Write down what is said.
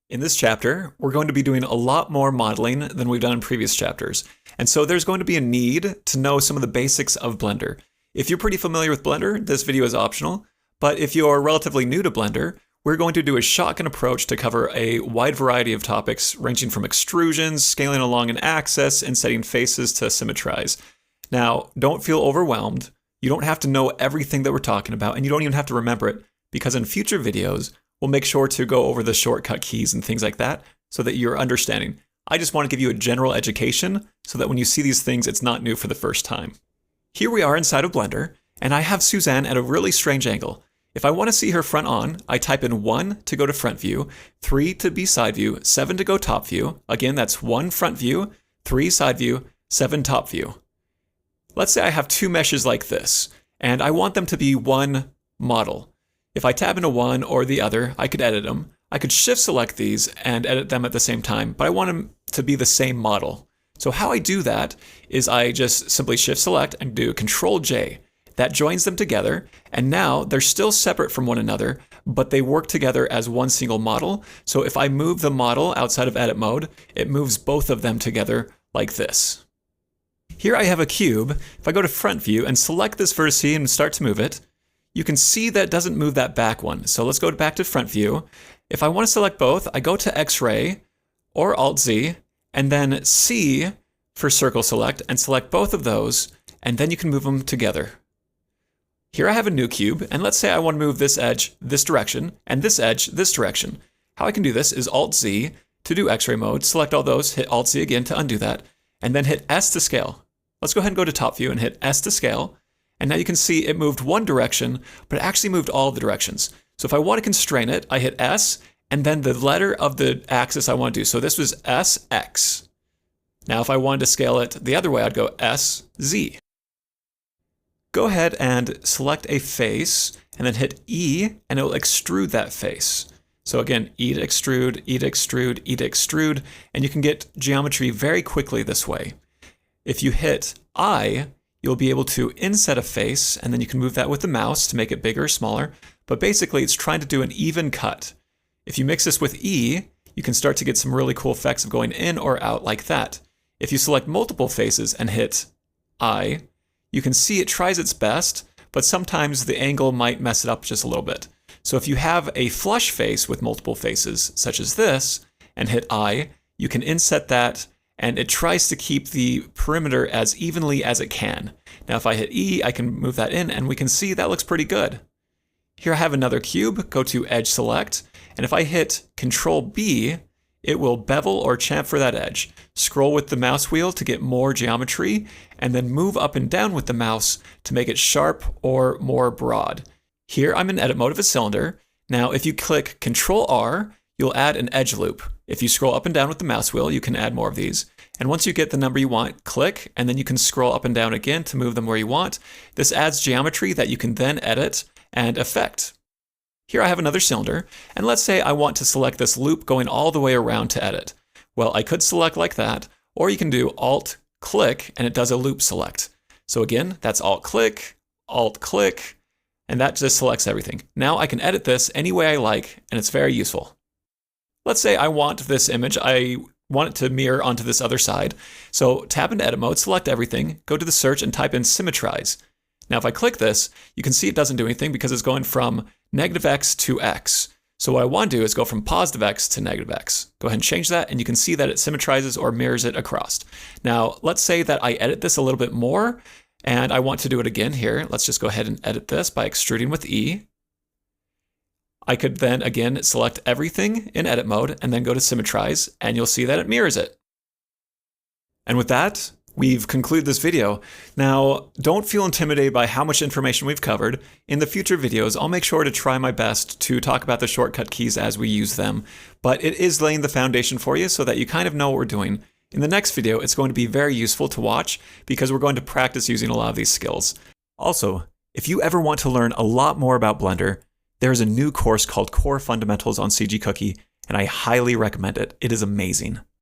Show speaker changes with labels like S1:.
S1: In this chapter, we're going to be doing a lot more modeling than we've done in previous chapters, and so there's going to be a need to know some of the basics of Blender. If you're pretty familiar with Blender, this video is optional, but if you are relatively new to Blender, we're going to do a shotgun approach to cover a wide variety of topics ranging from extrusions, scaling along an axis, and setting faces to symmetrize. Now, don't feel overwhelmed. You don't have to know everything that we're talking about, and you don't even have to remember it, because in future videos, we'll make sure to go over the shortcut keys and things like that so that you're understanding. I just want to give you a general education so that when you see these things, it's not new for the first time. Here we are inside of Blender, and I have Suzanne at a really strange angle. If I want to see her front on, I type in 1 to go to front view, 3 to be side view, 7 to go top view. Again, that's 1 front view, 3 side view, 7 top view. Let's say I have two meshes like this, and I want them to be one model. If I tab into one or the other, I could edit them. I could shift select these and edit them at the same time, but I want them to be the same model. So how I do that is I just simply shift select and do Control J. That joins them together, and now they're still separate from one another, but they work together as one single model. So if I move the model outside of edit mode, it moves both of them together like this. Here I have a cube. If I go to front view and select this vertex and start to move it, you can see that it doesn't move that back one. So let's go back to front view. If I want to select both, I go to X-ray or Alt-Z and then C for circle select and select both of those, and then you can move them together. Here I have a new cube, and let's say I want to move this edge this direction and this edge this direction. How I can do this is Alt-Z to do X-ray mode, select all those, hit Alt-Z again to undo that, and then hit S to scale. Let's go ahead and go to top view and hit S to scale. And now you can see it moved one direction, but it actually moved all the directions. So if I want to constrain it, I hit S, and then the letter of the axis I want to do. So this was SX. Now if I wanted to scale it the other way, I'd go SZ. Go ahead and select a face, and then hit E, and it will extrude that face. So again, E to extrude, E to extrude, E to extrude, and you can get geometry very quickly this way. If you hit I, you'll be able to inset a face, and then you can move that with the mouse to make it bigger or smaller. But basically, it's trying to do an even cut. If you mix this with E, you can start to get some really cool effects of going in or out like that. If you select multiple faces and hit I, you can see it tries its best, but sometimes the angle might mess it up just a little bit. So if you have a flush face with multiple faces, such as this, and hit I, you can inset that, and it tries to keep the perimeter as evenly as it can. Now if I hit E, I can move that in, and we can see that looks pretty good. Here I have another cube, go to Edge Select, and if I hit Control B, it will bevel or chamfer that edge. Scroll with the mouse wheel to get more geometry, and then move up and down with the mouse to make it sharp or more broad. Here I'm in edit mode of a cylinder. Now if you click Control R, you'll add an edge loop. If you scroll up and down with the mouse wheel, you can add more of these. And once you get the number you want, click, and then you can scroll up and down again to move them where you want. This adds geometry that you can then edit and affect. Here I have another cylinder, and let's say I want to select this loop going all the way around to edit. Well, I could select like that, or you can do Alt-click, and it does a loop select. So again, that's Alt-click, and that just selects everything. Now I can edit this any way I like, and it's very useful. Let's say I want this image, I want it to mirror onto this other side. So tab into edit mode, select everything, go to the search and type in symmetrize. Now if I click this, you can see it doesn't do anything because it's going from -X to X. So what I want to do is go from +X to -X. Go ahead and change that, and you can see that it symmetrizes or mirrors it across. Now let's say that I edit this a little bit more, and I want to do it again here. Let's just go ahead and edit this by extruding with E. I could then again select everything in edit mode and then go to symmetrize, and you'll see that it mirrors it. And with that, we've concluded this video. Now, don't feel intimidated by how much information we've covered. In the future videos, I'll make sure to try my best to talk about the shortcut keys as we use them, but it is laying the foundation for you so that you kind of know what we're doing. In the next video, it's going to be very useful to watch because we're going to practice using a lot of these skills. Also, if you ever want to learn a lot more about Blender, there's a new course called Core Fundamentals on CG Cookie, and I highly recommend it. It is amazing.